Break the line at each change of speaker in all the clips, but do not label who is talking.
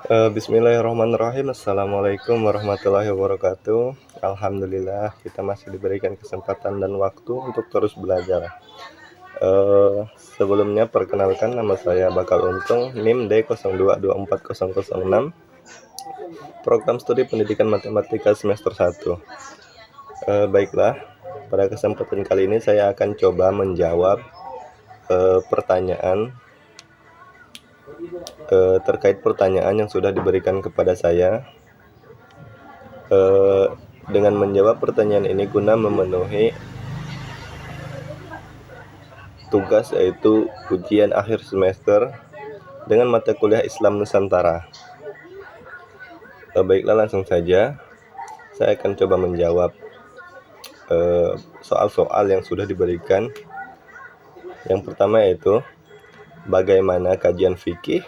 Bismillahirrahmanirrahim. Assalamualaikum warahmatullahi wabarakatuh. Alhamdulillah kita masih diberikan kesempatan dan waktu untuk terus belajar. Sebelumnya perkenalkan, nama saya Bakal Untung, NIM D02240006, Program Studi Pendidikan Matematika semester 1. Baiklah, pada kesempatan kali ini saya akan coba menjawab pertanyaan terkait pertanyaan yang sudah diberikan kepada saya. Dengan menjawab pertanyaan ini guna memenuhi tugas, yaitu ujian akhir semester dengan mata kuliah Islam Nusantara. Baiklah, langsung saja saya akan coba menjawab soal-soal yang sudah diberikan. Yang pertama yaitu, bagaimana kajian fikih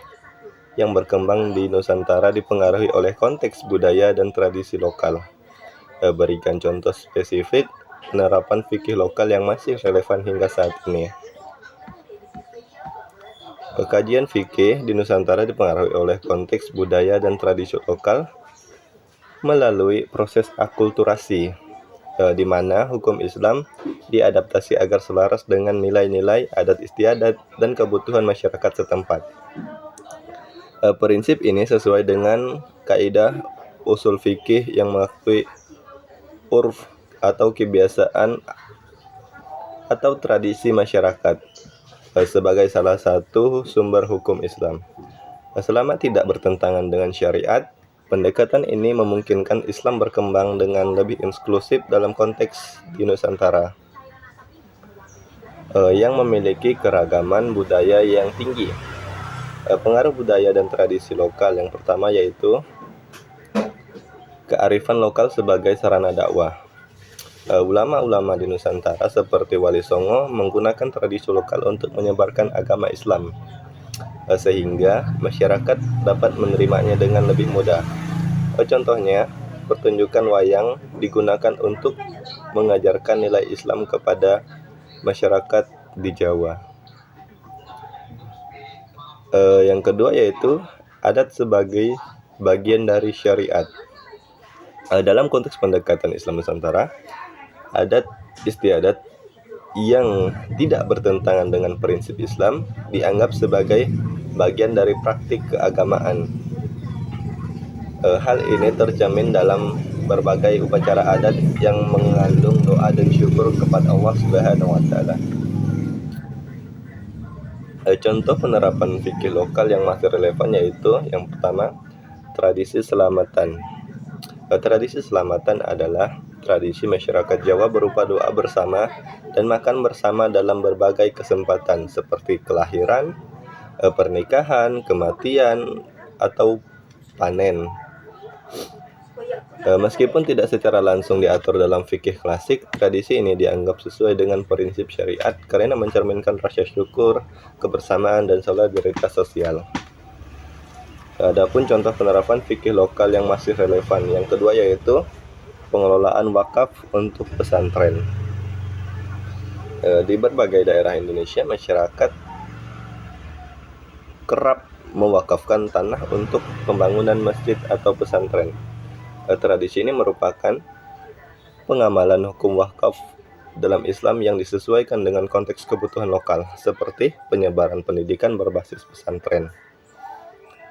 yang berkembang di Nusantara dipengaruhi oleh konteks budaya dan tradisi lokal. Berikan contoh spesifik penerapan fikih lokal yang masih relevan hingga saat ini. Kajian fikih di Nusantara dipengaruhi oleh konteks budaya dan tradisi lokal melalui proses akulturasi, di mana hukum Islam diadaptasi agar selaras dengan nilai-nilai adat istiadat dan kebutuhan masyarakat setempat. Prinsip ini sesuai dengan kaidah usul fikih yang mengakui urf atau kebiasaan atau tradisi masyarakat sebagai salah satu sumber hukum Islam. Selama tidak bertentangan dengan syariat, pendekatan ini memungkinkan Islam berkembang dengan lebih inklusif dalam konteks di Nusantara yang memiliki keragaman budaya yang tinggi. Pengaruh budaya dan tradisi lokal yang pertama yaitu kearifan lokal sebagai sarana dakwah. Ulama-ulama di Nusantara seperti Wali Songo menggunakan tradisi lokal untuk menyebarkan agama Islam, sehingga masyarakat dapat menerimanya dengan lebih mudah. Contohnya, pertunjukan wayang digunakan untuk mengajarkan nilai Islam kepada masyarakat di Jawa. Yang kedua yaitu adat sebagai bagian dari syariat. Dalam konteks pendekatan Islam Nusantara, adat istiadat yang tidak bertentangan dengan prinsip Islam dianggap sebagai bagian dari praktik keagamaan. Hal ini tercermin dalam berbagai upacara adat yang mengandung doa dan syukur kepada Allah Subhanahu wa Ta'ala. Contoh penerapan fikih lokal yang masih relevan yaitu yang pertama, tradisi selamatan. Tradisi selamatan adalah tradisi masyarakat Jawa berupa doa bersama dan makan bersama dalam berbagai kesempatan seperti kelahiran, pernikahan, kematian, atau panen. Meskipun tidak secara langsung diatur dalam fikih klasik, tradisi ini dianggap sesuai dengan prinsip syariat karena mencerminkan rasa syukur, kebersamaan, dan solidaritas sosial. Adapun contoh penerapan fikih lokal yang masih relevan, yang kedua yaitu pengelolaan wakaf untuk pesantren. Di berbagai daerah Indonesia, masyarakat kerap mewakafkan tanah untuk pembangunan masjid atau pesantren. Tradisi ini merupakan pengamalan hukum wakaf dalam Islam yang disesuaikan dengan konteks kebutuhan lokal, seperti penyebaran pendidikan berbasis pesantren.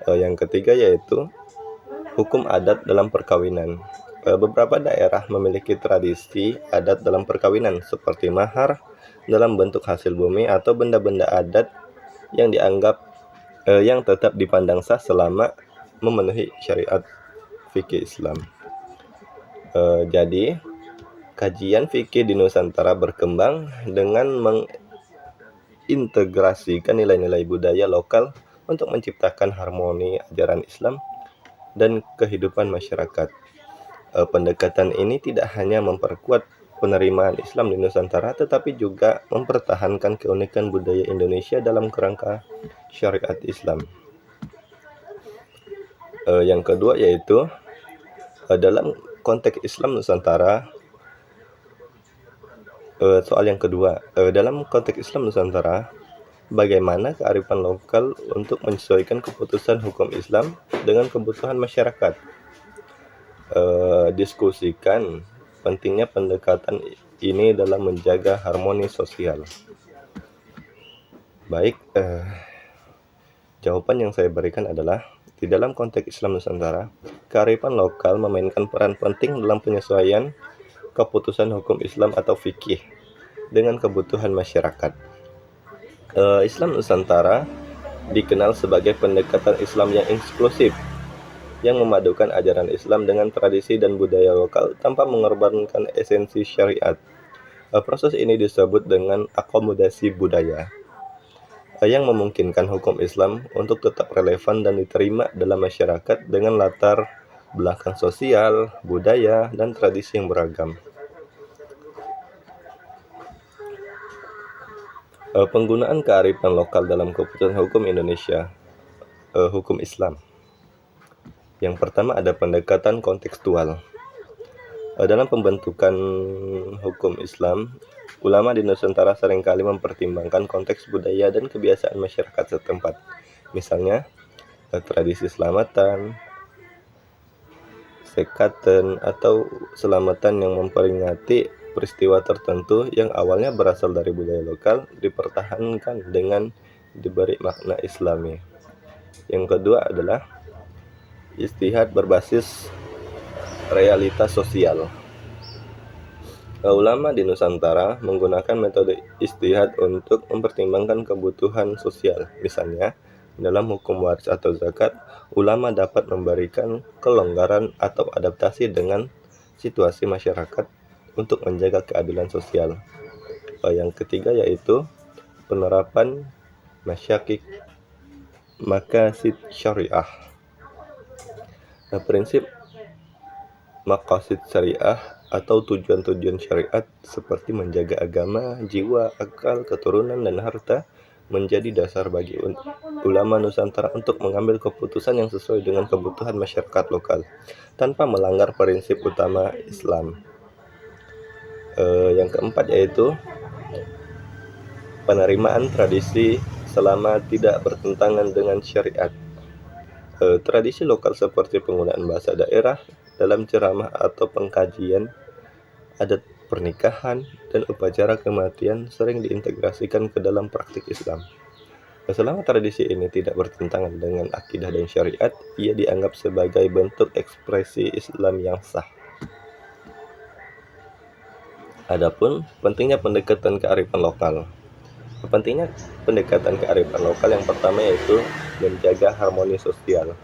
Yang ketiga yaitu hukum adat dalam perkawinan. Beberapa daerah memiliki tradisi adat dalam perkawinan, seperti mahar dalam bentuk hasil bumi atau benda-benda adat yang dianggap yang tetap dipandang sah selama memenuhi syariat fikih Islam. Jadi, kajian fikih di Nusantara berkembang dengan mengintegrasikan nilai-nilai budaya lokal untuk menciptakan harmoni ajaran Islam dan kehidupan masyarakat. Pendekatan ini tidak hanya memperkuat penerimaan Islam di Nusantara, tetapi juga mempertahankan keunikan budaya Indonesia dalam kerangka syariat Islam. Yang kedua yaitu dalam konteks Islam Nusantara. Soal yang kedua, dalam konteks Islam Nusantara, bagaimana kearifan lokal untuk menyesuaikan keputusan hukum Islam dengan kebutuhan masyarakat. Diskusikan pentingnya pendekatan ini dalam menjaga harmoni sosial. Baik, jawaban yang saya berikan adalah di dalam konteks Islam Nusantara, kearifan lokal memainkan peran penting dalam penyesuaian keputusan hukum Islam atau fikih dengan kebutuhan masyarakat. Islam Nusantara dikenal sebagai pendekatan Islam yang inklusif, yang memadukan ajaran Islam dengan tradisi dan budaya lokal tanpa mengorbankan esensi syariat. Proses ini disebut dengan akomodasi budaya, yang memungkinkan hukum Islam untuk tetap relevan dan diterima dalam masyarakat dengan latar belakang sosial, budaya, dan tradisi yang beragam. Penggunaan kearifan lokal dalam keputusan hukum Indonesia, hukum Islam. Yang pertama ada pendekatan kontekstual. Dalam pembentukan hukum Islam, ulama di Nusantara seringkali mempertimbangkan konteks budaya dan kebiasaan masyarakat setempat. Misalnya, tradisi selamatan, sekaten, atau selamatan yang memperingati peristiwa tertentu yang awalnya berasal dari budaya lokal dipertahankan dengan diberi makna Islami. Yang kedua adalah ijtihad berbasis realitas sosial. Ulama di Nusantara menggunakan metode ijtihad untuk mempertimbangkan kebutuhan sosial. Misalnya, dalam hukum waris atau zakat, ulama dapat memberikan kelonggaran atau adaptasi dengan situasi masyarakat untuk menjaga keadilan sosial. Yang ketiga yaitu penerapan maqasid syariah. Prinsip maqasid syariah atau tujuan-tujuan syariat seperti menjaga agama, jiwa, akal, keturunan, dan harta menjadi dasar bagi ulama Nusantara untuk mengambil keputusan yang sesuai dengan kebutuhan masyarakat lokal tanpa melanggar prinsip utama Islam. Yang keempat yaitu penerimaan tradisi selama tidak bertentangan dengan syariat. Tradisi lokal seperti penggunaan bahasa daerah dalam ceramah atau pengkajian, adat pernikahan, dan upacara kematian sering diintegrasikan ke dalam praktik Islam. Selama tradisi ini tidak bertentangan dengan akidah dan syariat, ia dianggap sebagai bentuk ekspresi Islam yang sah. Adapun pentingnya pendekatan kearifan lokal. Pentingnya pendekatan kearifan lokal yang pertama yaitu menjaga harmoni sosial.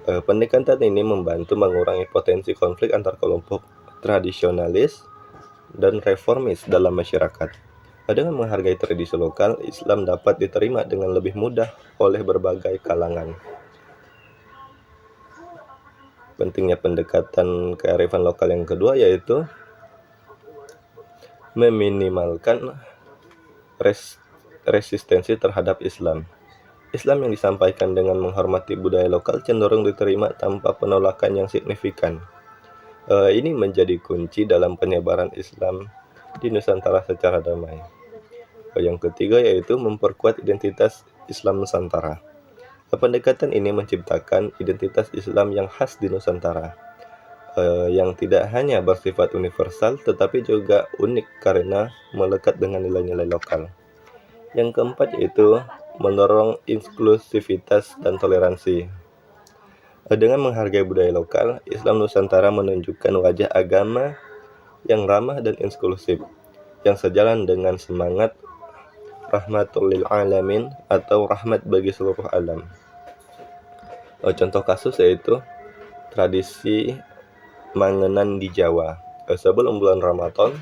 Pendekatan ini membantu mengurangi potensi konflik antar kelompok tradisionalis dan reformis dalam masyarakat. Dengan menghargai tradisi lokal, Islam dapat diterima dengan lebih mudah oleh berbagai kalangan. Pentingnya pendekatan kearifan lokal yang kedua yaitu meminimalkan resistensi terhadap Islam. Islam yang disampaikan dengan menghormati budaya lokal cenderung diterima tanpa penolakan yang signifikan. Ini menjadi kunci dalam penyebaran Islam di Nusantara secara damai. Yang ketiga yaitu memperkuat identitas Islam Nusantara. Pendekatan ini menciptakan identitas Islam yang khas di Nusantara, yang tidak hanya bersifat universal tetapi juga unik karena melekat dengan nilai-nilai lokal. Yang keempat yaitu mendorong inklusivitas dan toleransi. Dengan menghargai budaya lokal, Islam Nusantara menunjukkan wajah agama yang ramah dan inklusif, yang sejalan dengan semangat rahmatul lil alamin atau rahmat bagi seluruh alam. Contoh kasus yaitu tradisi mangenan di Jawa. Sebelum bulan Ramadan,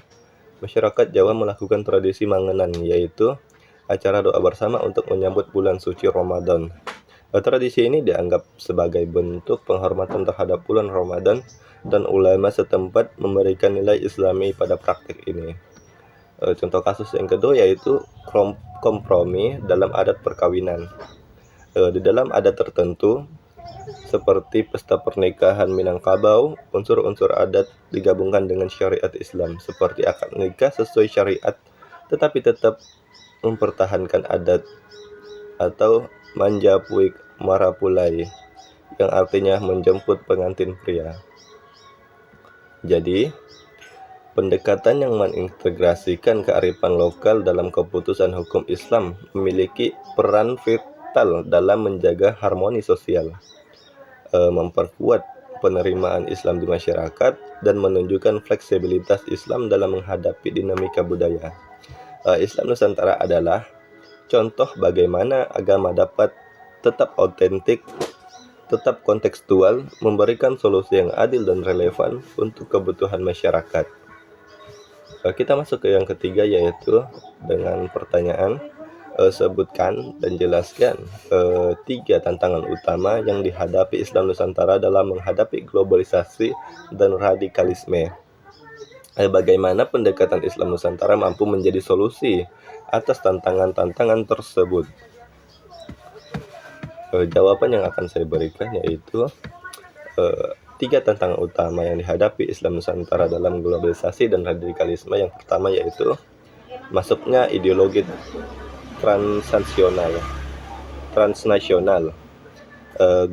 masyarakat Jawa melakukan tradisi mangenan, yaitu acara doa bersama untuk menyambut bulan suci Ramadan. Tradisi ini dianggap sebagai bentuk penghormatan terhadap bulan Ramadan dan ulama setempat memberikan nilai Islami pada praktik ini. Contoh kasus yang kedua yaitu kompromi dalam adat perkawinan. Di dalam adat tertentu seperti pesta pernikahan Minangkabau, unsur-unsur adat digabungkan dengan syariat Islam seperti akad nikah sesuai syariat tetapi tetap mempertahankan adat atau manjapuik marapulai yang artinya menjemput pengantin pria. Jadi, pendekatan yang mengintegrasikan kearifan lokal dalam keputusan hukum Islam memiliki peran vital dalam menjaga harmoni sosial, memperkuat penerimaan Islam di masyarakat, dan menunjukkan fleksibilitas Islam dalam menghadapi dinamika budaya. Islam Nusantara adalah contoh bagaimana agama dapat tetap autentik, tetap kontekstual, memberikan solusi yang adil dan relevan untuk kebutuhan masyarakat. Kita masuk ke yang ketiga, yaitu dengan pertanyaan, sebutkan dan jelaskan 3 tantangan utama yang dihadapi Islam Nusantara dalam menghadapi globalisasi dan radikalisme. Bagaimana pendekatan Islam Nusantara mampu menjadi solusi atas tantangan-tantangan tersebut? Jawaban yang akan saya berikan yaitu 3 tantangan utama yang dihadapi Islam Nusantara dalam globalisasi dan radikalisme. Yang pertama yaitu masuknya ideologi transnasional.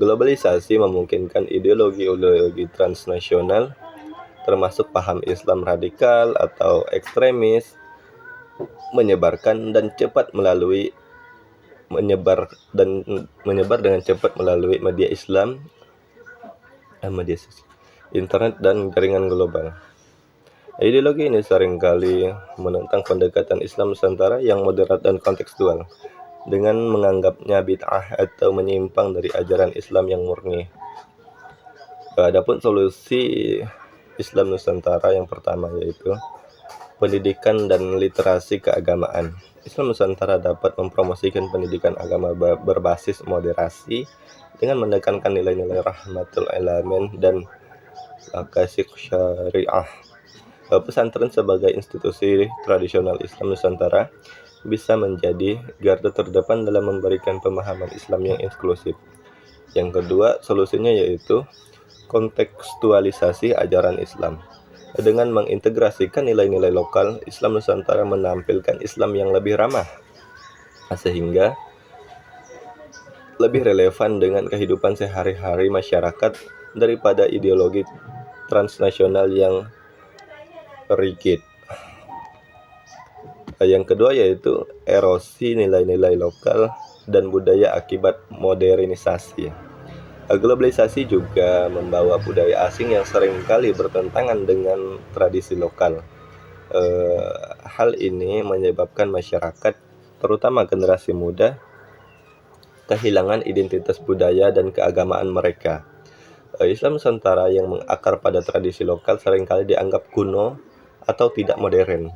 Globalisasi memungkinkan ideologi transnasional, termasuk paham Islam radikal atau ekstremis, menyebar dengan cepat melalui media Islam, internet dan jaringan global. Ideologi ini seringkali menentang pendekatan Islam Nusantara yang moderat dan kontekstual, dengan menganggapnya bid'ah atau menyimpang dari ajaran Islam yang murni. Adapun solusi Islam Nusantara yang pertama yaitu pendidikan dan literasi keagamaan. Islam Nusantara dapat mempromosikan pendidikan agama berbasis moderasi dengan menekankan nilai-nilai rahmatul alamin dan maqasid syariah. Pesantren sebagai institusi tradisional Islam Nusantara bisa menjadi garda terdepan dalam memberikan pemahaman Islam yang inklusif. Yang kedua, solusinya yaitu kontekstualisasi ajaran Islam. Dengan mengintegrasikan nilai-nilai lokal, Islam Nusantara menampilkan Islam yang lebih ramah, sehingga lebih relevan dengan kehidupan sehari-hari masyarakat daripada ideologi transnasional yang rigid. Yang kedua yaitu erosi nilai-nilai lokal dan budaya akibat modernisasi. Globalisasi juga membawa budaya asing yang seringkali bertentangan dengan tradisi lokal. Hal ini menyebabkan masyarakat, terutama generasi muda, kehilangan identitas budaya dan keagamaan mereka. Islam Nusantara yang mengakar pada tradisi lokal seringkali dianggap kuno atau tidak modern.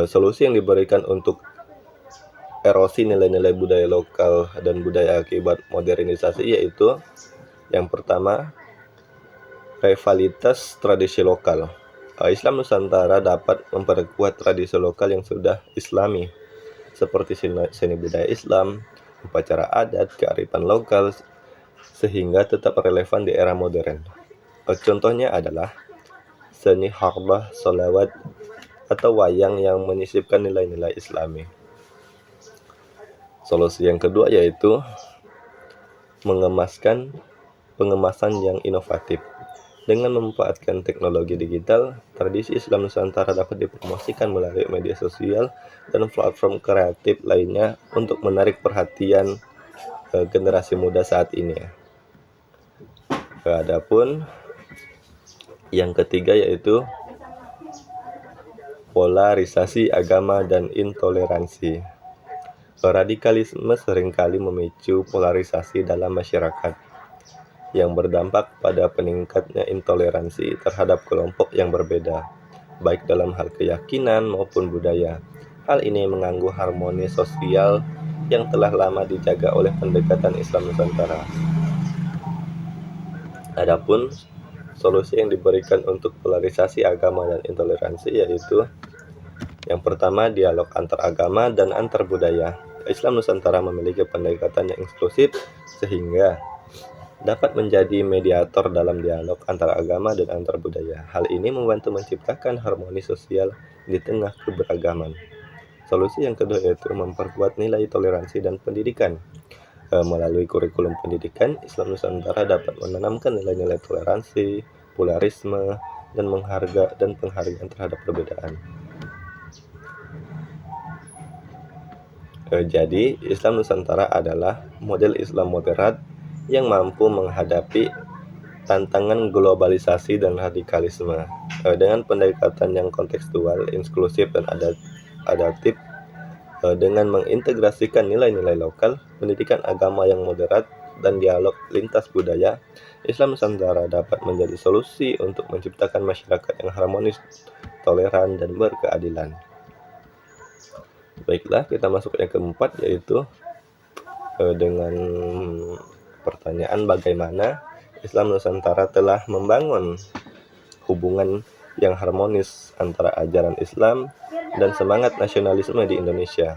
Solusi yang diberikan untuk erosi nilai-nilai budaya lokal dan budaya akibat modernisasi yaitu yang pertama, revitalitas tradisi lokal. Islam Nusantara dapat memperkuat tradisi lokal yang sudah islami, seperti seni budaya Islam, upacara adat, kearifan lokal, sehingga tetap relevan di era modern. Contohnya adalah seni harbah, sholawat, atau wayang yang menyisipkan nilai-nilai Islami. Solusi yang kedua yaitu pengemasan yang inovatif. Dengan memanfaatkan teknologi digital, tradisi Islam Nusantara dapat dipromosikan melalui media sosial dan platform kreatif lainnya untuk menarik perhatian generasi muda saat ini. Adapun yang ketiga yaitu polarisasi agama dan intoleransi. Radikalisme seringkali memicu polarisasi dalam masyarakat yang berdampak pada peningkatnya intoleransi terhadap kelompok yang berbeda, baik dalam hal keyakinan maupun budaya. Hal ini mengganggu harmoni sosial yang telah lama dijaga oleh pendekatan Islam Nusantara. Adapun solusi yang diberikan untuk polarisasi agama dan intoleransi yaitu yang pertama, dialog antar agama dan antar budaya. Islam Nusantara memiliki pendekatan yang inklusif sehingga dapat menjadi mediator dalam dialog antar agama dan antar budaya. Hal ini membantu menciptakan harmoni sosial di tengah keberagaman. Solusi yang kedua yaitu memperkuat nilai toleransi dan pendidikan. Melalui kurikulum pendidikan, Islam Nusantara dapat menanamkan nilai-nilai toleransi, pluralisme, dan penghargaan terhadap perbedaan. Jadi, Islam Nusantara adalah model Islam moderat yang mampu menghadapi tantangan globalisasi dan radikalisme dengan pendekatan yang kontekstual, inklusif, dan adaptif. Dengan mengintegrasikan nilai-nilai lokal, pendidikan agama yang moderat, dan dialog lintas budaya, Islam Nusantara dapat menjadi solusi untuk menciptakan masyarakat yang harmonis, toleran, dan berkeadilan. Baiklah, kita masuk yang keempat, yaitu dengan pertanyaan bagaimana Islam Nusantara telah membangun hubungan yang harmonis antara ajaran Islam dan semangat nasionalisme di Indonesia,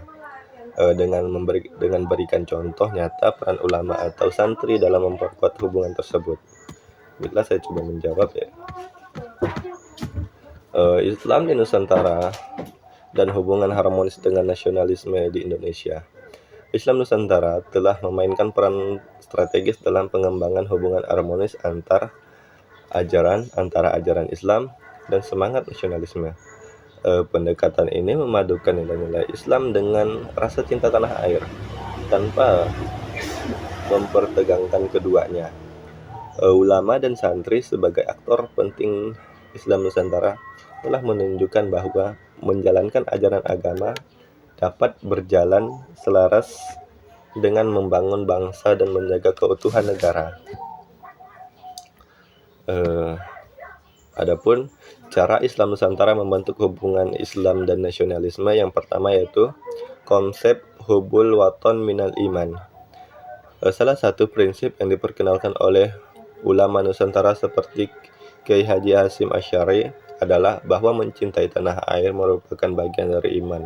dengan berikan contoh nyata peran ulama atau santri dalam memperkuat hubungan tersebut. Bila saya coba menjawab ya. Islam di Nusantara dan hubungan harmonis dengan nasionalisme di Indonesia. Islam Nusantara telah memainkan peran strategis dalam pengembangan hubungan harmonis antara ajaran Islam dan semangat nasionalisme. Pendekatan ini memadukan nilai-nilai Islam dengan rasa cinta tanah air tanpa mempertegangkan keduanya. Ulama dan santri sebagai aktor penting Islam Nusantara telah menunjukkan bahwa menjalankan ajaran agama dapat berjalan selaras dengan membangun bangsa dan menjaga keutuhan negara. Adapun cara Islam Nusantara membentuk hubungan Islam dan nasionalisme, yang pertama yaitu konsep hubul waton minal iman. Salah satu prinsip yang diperkenalkan oleh ulama Nusantara seperti Kiai Haji Hasyim Asy'ari adalah bahwa mencintai tanah air merupakan bagian dari iman.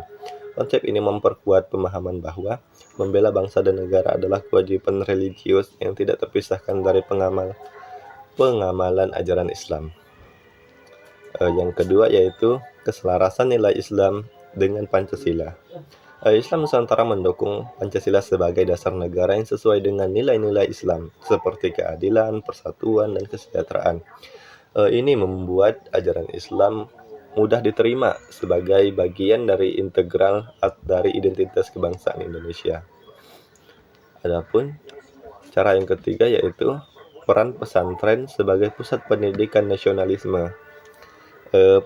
Konsep ini memperkuat pemahaman bahwa membela bangsa dan negara adalah kewajiban religius yang tidak terpisahkan dari pengamalan ajaran Islam. Yang kedua yaitu keselarasan nilai Islam dengan Pancasila. Islam Nusantara mendukung Pancasila sebagai dasar negara yang sesuai dengan nilai-nilai Islam seperti keadilan, persatuan, dan kesejahteraan. Ini membuat ajaran Islam mudah diterima sebagai bagian dari integral dari identitas kebangsaan Indonesia. Adapun cara yang ketiga yaitu peran pesantren sebagai pusat pendidikan nasionalisme.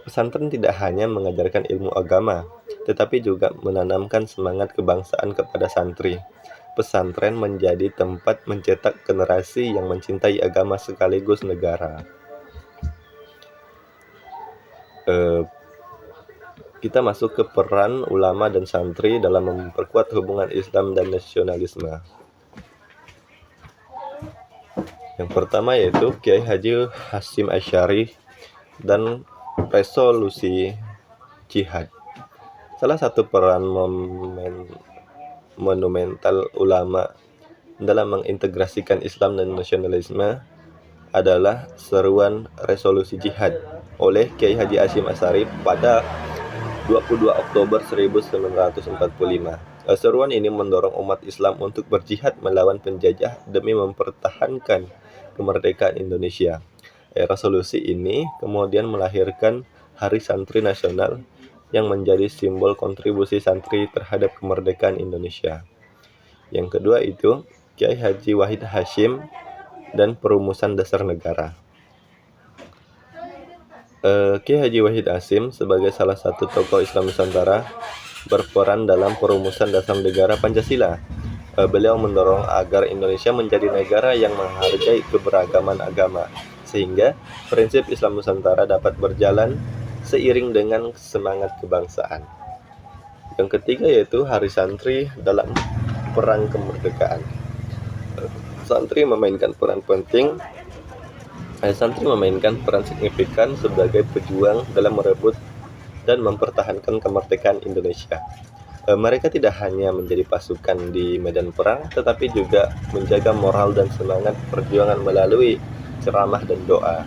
Pesantren tidak hanya mengajarkan ilmu agama, tetapi juga menanamkan semangat kebangsaan kepada santri. Pesantren menjadi tempat mencetak generasi yang mencintai agama sekaligus negara. Kita masuk ke peran ulama dan santri dalam memperkuat hubungan Islam dan nasionalisme. Yang pertama yaitu Kiai Haji Hasyim Asy'ari dan resolusi jihad. Salah satu peran monumental ulama dalam mengintegrasikan Islam dan nasionalisme adalah seruan resolusi jihad oleh Kiai Haji Hasyim Asy'ari pada 22 Oktober 1945. Seruan ini mendorong umat Islam untuk berjihad melawan penjajah demi mempertahankan kemerdekaan Indonesia. Resolusi ini kemudian melahirkan Hari Santri Nasional yang menjadi simbol kontribusi santri terhadap kemerdekaan Indonesia. Yang kedua itu Kiai Haji Wahid Hasyim dan perumusan dasar negara. Kiai Haji Wahid Hasyim sebagai salah satu tokoh Islam Nusantara berperan dalam perumusan dasar negara Pancasila. Beliau mendorong agar Indonesia menjadi negara yang menghargai keberagaman agama, sehingga prinsip Islam Nusantara dapat berjalan seiring dengan semangat kebangsaan. Yang ketiga yaitu Hari Santri dalam Perang Kemerdekaan. Santri memainkan peran signifikan sebagai pejuang dalam merebut dan mempertahankan kemerdekaan Indonesia. Mereka tidak hanya menjadi pasukan di medan perang, tetapi juga menjaga moral dan semangat perjuangan melalui ceramah dan doa.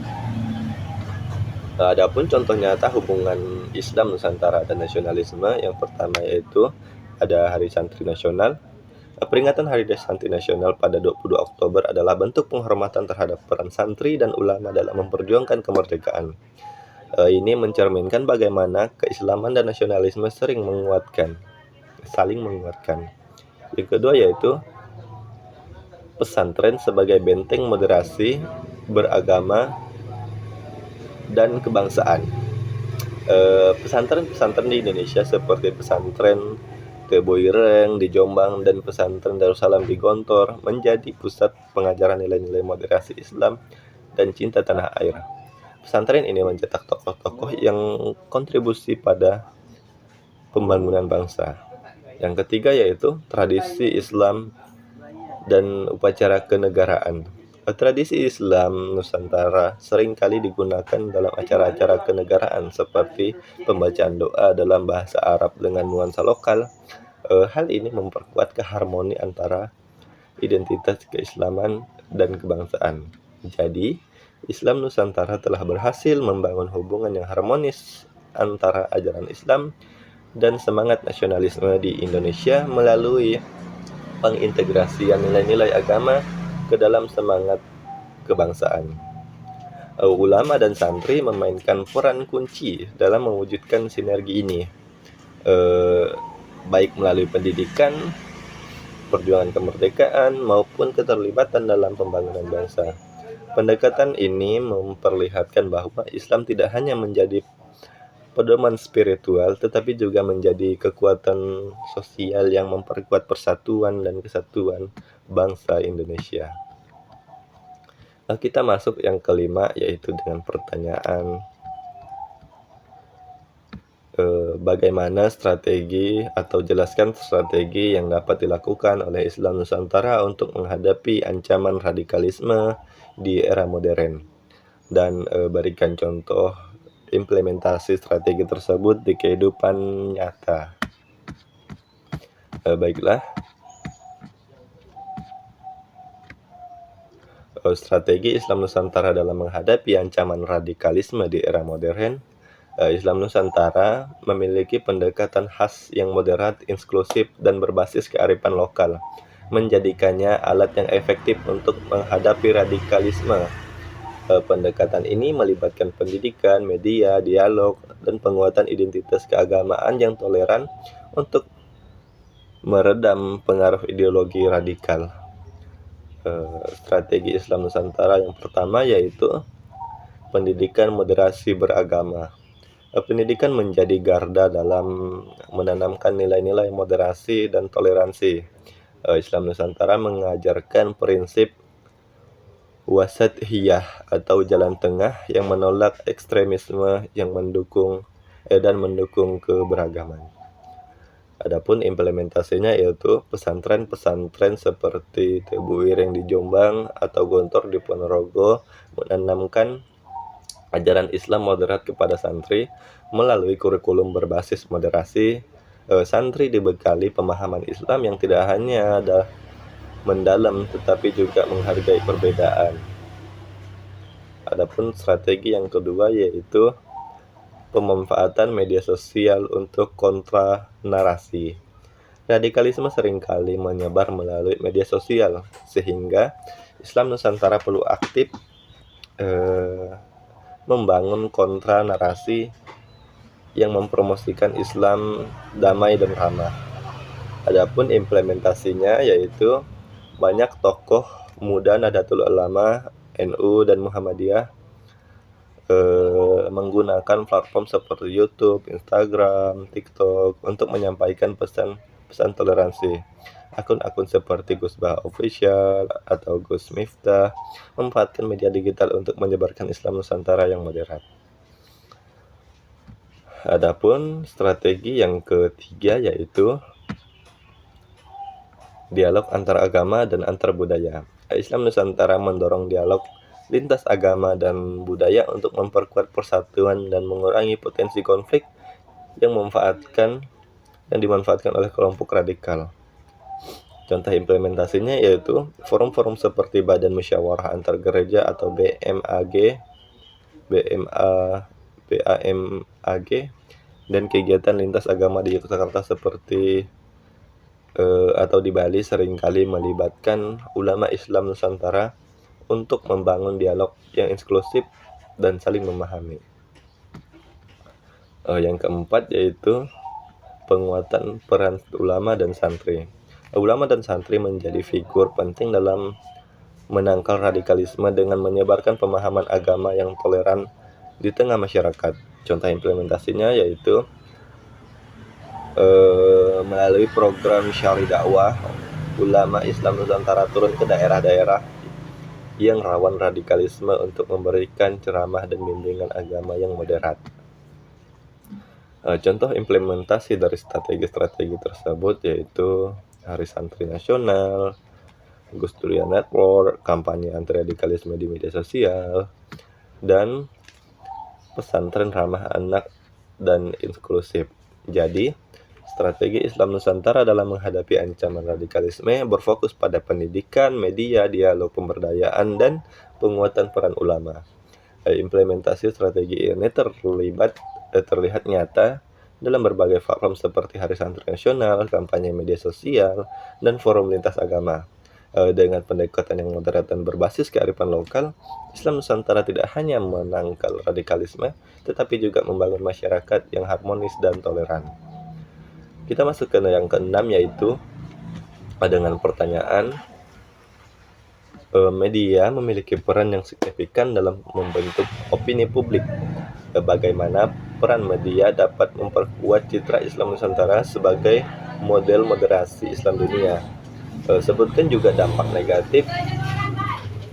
Adapun contoh nyata hubungan Islam Nusantara dan nasionalisme, yang pertama yaitu ada Hari Santri Nasional. Peringatan Hari Santri Nasional pada 20 Oktober adalah bentuk penghormatan terhadap peran santri dan ulama dalam memperjuangkan kemerdekaan. Ini mencerminkan bagaimana keislaman dan nasionalisme saling menguatkan. Yang kedua yaitu pesantren sebagai benteng moderasi beragama dan kebangsaan. Pesantren-pesantren di Indonesia seperti pesantren Tebu Ireng di Jombang dan pesantren Darussalam di Gontor menjadi pusat pengajaran nilai-nilai moderasi Islam dan cinta tanah air. Pesantren ini mencetak tokoh-tokoh yang kontribusi pada pembangunan bangsa. Yang ketiga yaitu tradisi Islam dan upacara kenegaraan. Tradisi Islam Nusantara seringkali digunakan dalam acara-acara kenegaraan seperti pembacaan doa dalam bahasa Arab dengan nuansa lokal. Hal ini memperkuat keharmoni antara identitas keislaman dan kebangsaan. Jadi, Islam Nusantara telah berhasil membangun hubungan yang harmonis antara ajaran Islam dan semangat nasionalisme di Indonesia melalui pengintegrasian nilai-nilai agama ke dalam semangat kebangsaan. Ulama dan santri memainkan peran kunci dalam mewujudkan sinergi ini, baik melalui pendidikan, perjuangan kemerdekaan, maupun keterlibatan dalam pembangunan bangsa. Pendekatan ini memperlihatkan bahwa Islam tidak hanya menjadi pedoman spiritual, tetapi juga menjadi kekuatan sosial yang memperkuat persatuan dan kesatuan bangsa Indonesia. Kita masuk yang kelima, yaitu dengan pertanyaan bagaimana strategi atau jelaskan strategi yang dapat dilakukan oleh Islam Nusantara untuk menghadapi ancaman radikalisme di era modern, dan berikan contoh implementasi strategi tersebut di kehidupan nyata. Baiklah, strategi Islam Nusantara dalam menghadapi ancaman radikalisme di era modern. Islam Nusantara memiliki pendekatan khas yang moderat, inklusif, dan berbasis kearifan lokal, menjadikannya alat yang efektif untuk menghadapi radikalisme. Pendekatan ini melibatkan pendidikan, media, dialog, dan penguatan identitas keagamaan yang toleran untuk meredam pengaruh ideologi radikal. Strategi Islam Nusantara yang pertama yaitu pendidikan moderasi beragama. Pendidikan menjadi garda dalam menanamkan nilai-nilai moderasi dan toleransi. Islam Nusantara mengajarkan prinsip wasathiyah atau jalan tengah yang menolak ekstremisme yang mendukung keberagaman. Adapun implementasinya yaitu pesantren-pesantren seperti Tebu Ireng di Jombang atau Gontor di Ponorogo menanamkan ajaran Islam moderat kepada santri melalui kurikulum berbasis moderasi. Santri dibekali pemahaman Islam yang tidak hanya mendalam tetapi juga menghargai perbedaan. Adapun strategi yang kedua yaitu pemanfaatan media sosial untuk kontra narasi. Radikalisme seringkali menyebar melalui media sosial, sehingga Islam Nusantara perlu aktif membangun kontra narasi yang mempromosikan Islam damai dan ramah. Adapun implementasinya yaitu banyak tokoh muda Nahdlatul Ulama, NU, dan Muhammadiyah menggunakan platform seperti YouTube, Instagram, TikTok untuk menyampaikan pesan toleransi. Akun-akun seperti Gus Bah Official atau Gus Miftah memanfaatkan media digital untuk menyebarkan Islam Nusantara yang moderat. Adapun strategi yang ketiga yaitu dialog antar agama dan antar budaya. Islam Nusantara mendorong dialog lintas agama dan budaya untuk memperkuat persatuan dan mengurangi potensi konflik yang dimanfaatkan oleh kelompok radikal. Contoh implementasinya yaitu forum-forum seperti Badan Musyawarah Antar Gereja atau BMAG, PAMAG, dan kegiatan lintas agama di Yogyakarta seperti atau di Bali seringkali melibatkan ulama Islam Nusantara untuk membangun dialog yang inklusif dan saling memahami. Yang keempat yaitu penguatan peran ulama dan santri. Ulama dan santri menjadi figur penting dalam menangkal radikalisme dengan menyebarkan pemahaman agama yang toleran di tengah masyarakat. Contoh implementasinya yaitu melalui program Syari Dakwah, ulama Islam Nusantara turun ke daerah-daerah yang rawan radikalisme untuk memberikan ceramah dan bimbingan agama yang moderat. Contoh implementasi dari strategi-strategi tersebut yaitu Hari Santri Nasional, Gus Durian Network, kampanye anti radikalisme di media sosial, dan pesantren ramah anak dan inklusif. Jadi, strategi Islam Nusantara dalam menghadapi ancaman radikalisme berfokus pada pendidikan, media, dialog pemberdayaan, dan penguatan peran ulama. Implementasi strategi ini terlihat nyata dalam berbagai forum seperti Hari Santri Nasional, kampanye media sosial, dan forum lintas agama. Dengan pendekatan yang moderat dan berbasis kearifan lokal, Islam Nusantara tidak hanya menangkal radikalisme, tetapi juga membangun masyarakat yang harmonis dan toleran. Kita masuk ke yang keenam, yaitu dengan pertanyaan, media memiliki peran yang signifikan dalam membentuk opini publik. Bagaimana peran media dapat memperkuat citra Islam Nusantara sebagai model moderasi Islam dunia? Sebutkan juga dampak negatif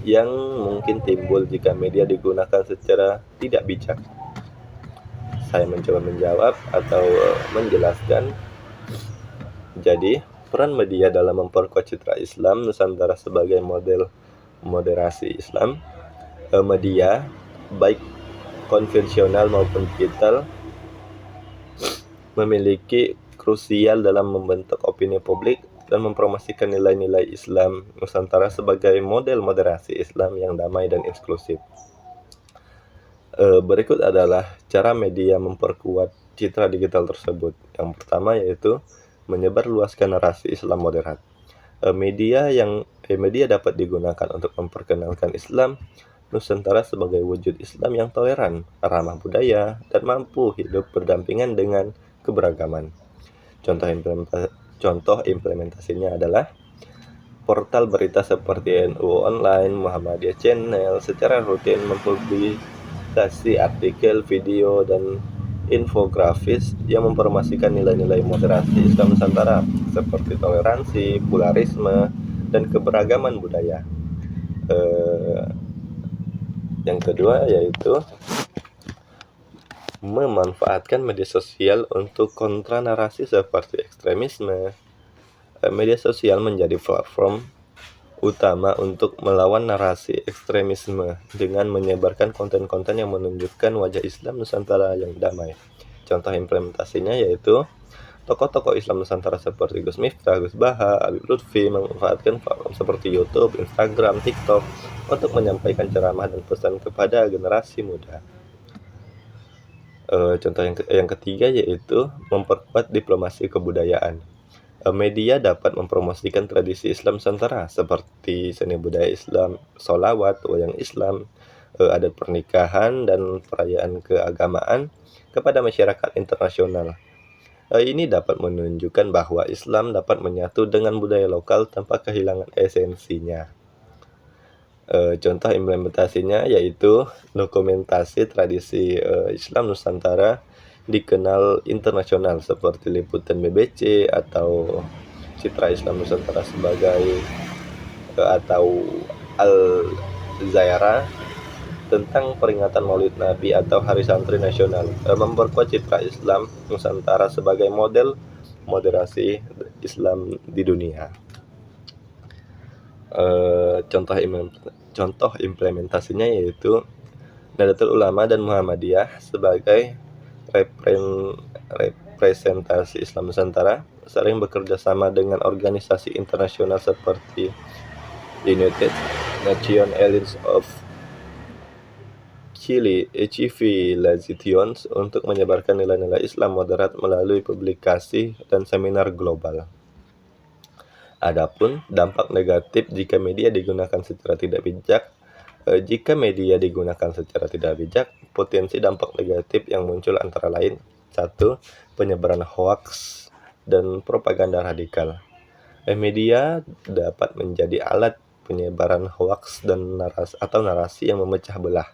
yang mungkin timbul jika media digunakan secara tidak bijak. Saya mencoba menjawab atau menjelaskan. Jadi, peran media dalam memperkuat citra Islam Nusantara sebagai model moderasi Islam. Media, baik konvensional maupun digital, memiliki krusial dalam membentuk opini publik dan mempromosikan nilai-nilai Islam Nusantara sebagai model moderasi Islam yang damai dan inklusif. Berikut adalah cara media memperkuat citra digital tersebut. Yang pertama yaitu menyebarluaskan narasi Islam moderat. Media dapat digunakan untuk memperkenalkan Islam Nusantara sebagai wujud Islam yang toleran, ramah budaya, dan mampu hidup berdampingan dengan keberagaman. Contoh implementasinya adalah portal berita seperti NU Online, Muhammadiyah Channel secara rutin mempublikasi artikel, video, dan infografis yang mempromosikan nilai-nilai moderasi Islam Nusantara seperti toleransi, pluralisme, dan keberagaman budaya. Yang kedua yaitu memanfaatkan media sosial untuk kontra narasi seperti ekstremisme. Media sosial menjadi platform utama untuk melawan narasi ekstremisme dengan menyebarkan konten-konten yang menunjukkan wajah Islam Nusantara yang damai. Contoh implementasinya yaitu tokoh-tokoh Islam Nusantara seperti Gus Miftah, Gus Baha, Habib Lutfi memanfaatkan platform seperti YouTube, Instagram, TikTok untuk menyampaikan ceramah dan pesan kepada generasi muda. Contoh yang ketiga yaitu memperkuat diplomasi kebudayaan. Media dapat mempromosikan tradisi Islam Nusantara seperti seni budaya Islam, sholawat, wayang Islam, adat pernikahan, dan perayaan keagamaan kepada masyarakat internasional. Ini dapat menunjukkan bahwa Islam dapat menyatu dengan budaya lokal tanpa kehilangan esensinya. Contoh implementasinya yaitu dokumentasi tradisi Islam Nusantara dikenal internasional seperti liputan BBC atau Citra Islam Nusantara sebagai atau Al-Zaira tentang peringatan Maulid Nabi atau Hari Santri Nasional, memperkuat citra Islam Nusantara sebagai model moderasi Islam di dunia. Contoh implementasinya yaitu Nahdlatul Ulama dan Muhammadiyah sebagai representasi Islam Nusantara sering bekerja sama dengan organisasi internasional seperti United Nations Alliance of civilizations untuk menyebarkan nilai-nilai Islam moderat melalui publikasi dan seminar global. Adapun dampak negatif jika media digunakan secara tidak bijak. Jika media digunakan secara tidak bijak, potensi dampak negatif yang muncul antara lain: 1. Penyebaran hoaks dan propaganda radikal. Media dapat menjadi alat penyebaran hoaks dan narasi yang memecah belah,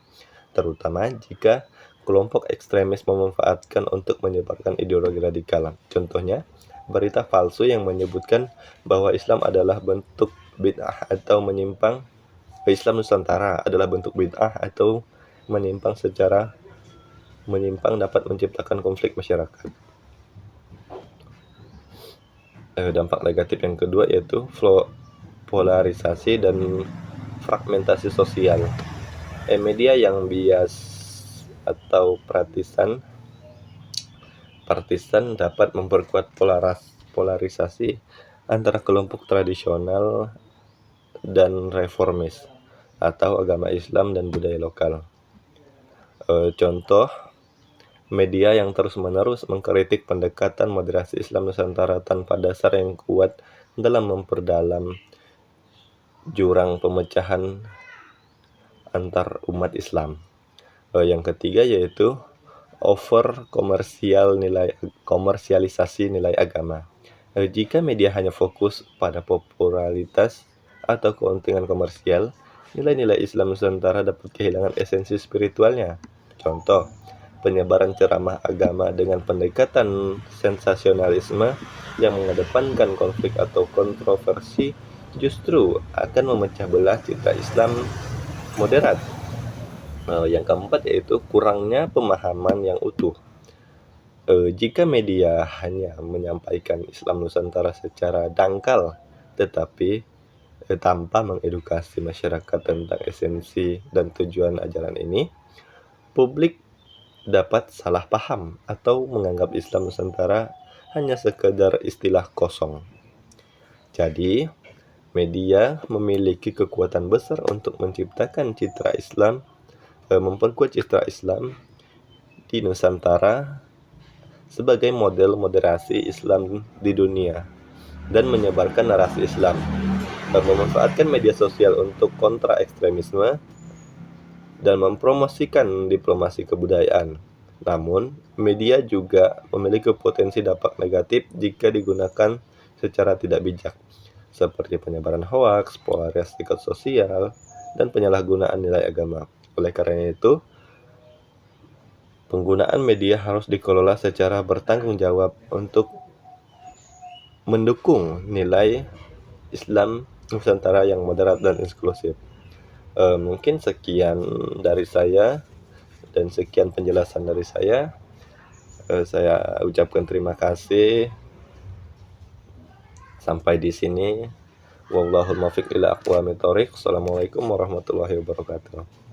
terutama jika kelompok ekstremis memanfaatkan untuk menyebarkan ideologi radikal. Contohnya, berita palsu yang menyebutkan bahwa Islam adalah bentuk bid'ah atau menyimpang. Islam Nusantara adalah bentuk bid'ah atau menyimpang dapat menciptakan konflik masyarakat. Dampak negatif yang kedua yaitu polarisasi dan fragmentasi sosial. Media yang bias atau partisan dapat memperkuat polarisasi antara kelompok tradisional dan reformis atau agama Islam dan budaya lokal. Contoh, media yang terus-menerus mengkritik pendekatan moderasi Islam Nusantara tanpa dasar yang kuat dalam memperdalam jurang pemecahan antar umat Islam. Yang ketiga yaitu komersialisasi nilai agama. Jika media hanya fokus pada popularitas atau keuntungan komersial, nilai-nilai Islam Nusantara dapat kehilangan esensi spiritualnya. Contoh, penyebaran ceramah agama dengan pendekatan sensasionalisme yang mengedepankan konflik atau kontroversi justru akan memecah belah citra Islam moderat. Yang keempat yaitu kurangnya pemahaman yang utuh. Jika media hanya menyampaikan Islam Nusantara secara dangkal, tetapi tanpa mengedukasi masyarakat tentang esensi dan tujuan ajaran ini, publik dapat salah paham atau menganggap Islam Nusantara hanya sekedar istilah kosong. Jadi, media memiliki kekuatan besar untuk menciptakan citra Islam, memperkuat citra Islam di Nusantara sebagai model moderasi Islam di dunia dan menyebarkan narasi Islam, dan memanfaatkan media sosial untuk kontra ekstremisme dan mempromosikan diplomasi kebudayaan. Namun, media juga memiliki potensi dampak negatif jika digunakan secara tidak bijak, seperti penyebaran hoaks, polarisasi sosial, dan penyalahgunaan nilai agama. Oleh karena itu, penggunaan media harus dikelola secara bertanggung jawab untuk mendukung nilai Islam Nusantara yang moderat dan inklusif. Mungkin sekian dari saya dan sekian penjelasan dari saya. Saya ucapkan terima kasih. Sampai di sini. Wallahul muwaffiq ila aqwamit thoriq. Assalamualaikum warahmatullahi wabarakatuh.